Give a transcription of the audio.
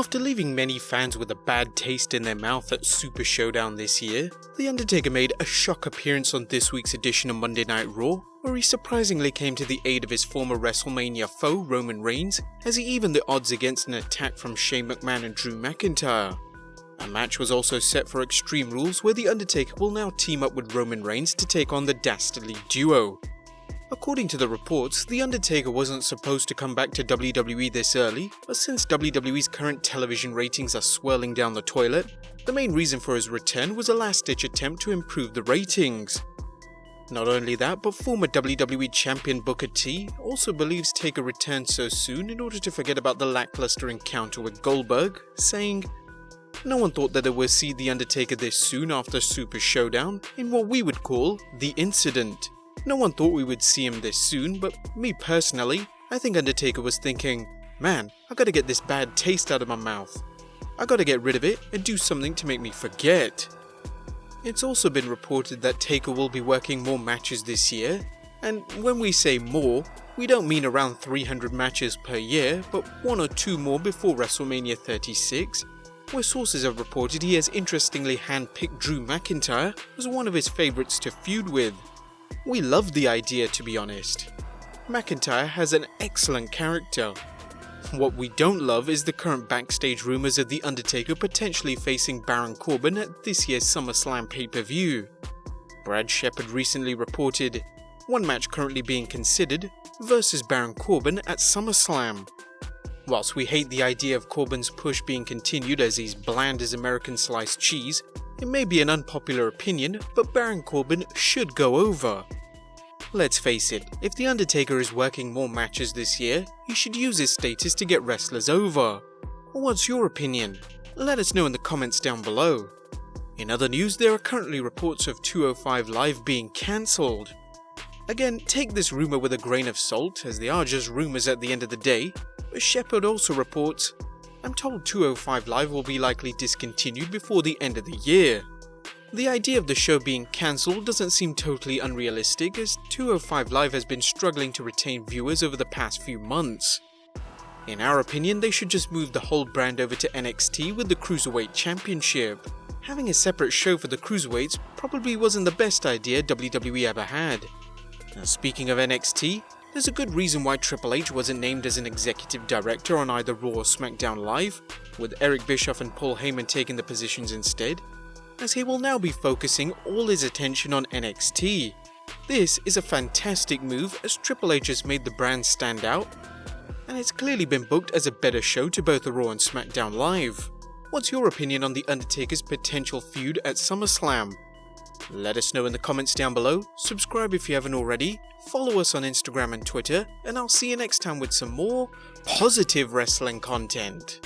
After leaving many fans with a bad taste in their mouth at Super Showdown this year, The Undertaker made a shock appearance on this week's edition of Monday Night Raw, where he surprisingly came to the aid of his former Wrestlemania foe Roman Reigns, as he evened the odds against an attack from Shane McMahon and Drew McIntyre. A match was also set for Extreme Rules, where The Undertaker will now team up with Roman Reigns to take on the Dastardly Duo. According to the reports, The Undertaker wasn't supposed to come back to WWE this early, but since WWE's current television ratings are swirling down the toilet, the main reason for his return was a last-ditch attempt to improve the ratings. Not only that, but former WWE Champion Booker T also believes Taker returned so soon in order to forget about the lackluster encounter with Goldberg, saying, "No one thought that they would see The Undertaker this soon after Super Showdown in what we would call the incident. No one thought we would see him this soon, but me personally, I think Undertaker was thinking, man, I gotta get this bad taste out of my mouth. I gotta get rid of it and do something to make me forget." It's also been reported that Taker will be working more matches this year, and when we say more, we don't mean around 300 matches per year, but 1 or 2 more before WrestleMania 36, where sources have reported he has interestingly handpicked Drew McIntyre as one of his favourites to feud with. We love the idea, to be honest. McIntyre has an excellent character. What we don't love is the current backstage rumours of The Undertaker potentially facing Baron Corbin at this year's SummerSlam pay-per-view. Brad Shepard recently reported, one match currently being considered versus Baron Corbin at SummerSlam. Whilst we hate the idea of Corbin's push being continued as he's bland as American sliced cheese, it may be an unpopular opinion, but Baron Corbin should go over. Let's face it, if The Undertaker is working more matches this year, he should use his status to get wrestlers over. What's your opinion? Let us know in the comments down below. In other news, there are currently reports of 205 Live being cancelled. Again, take this rumour with a grain of salt, as they are just rumours at the end of the day, but Shepard also reports, "I'm told 205 Live will be likely discontinued before the end of the year." The idea of the show being cancelled doesn't seem totally unrealistic, as 205 Live has been struggling to retain viewers over the past few months. In our opinion, they should just move the whole brand over to NXT with the Cruiserweight Championship. Having a separate show for the Cruiserweights probably wasn't the best idea WWE ever had. Now, speaking of NXT, there's a good reason why Triple H wasn't named as an executive director on either Raw or SmackDown Live, with Eric Bischoff and Paul Heyman taking the positions instead, as he will now be focusing all his attention on NXT. This is a fantastic move, as Triple H has made the brand stand out, and it's clearly been booked as a better show to both Raw and SmackDown Live. What's your opinion on The Undertaker's potential feud at SummerSlam? Let us know in the comments down below, subscribe if you haven't already, follow us on Instagram and Twitter, and I'll see you next time with some more positive wrestling content.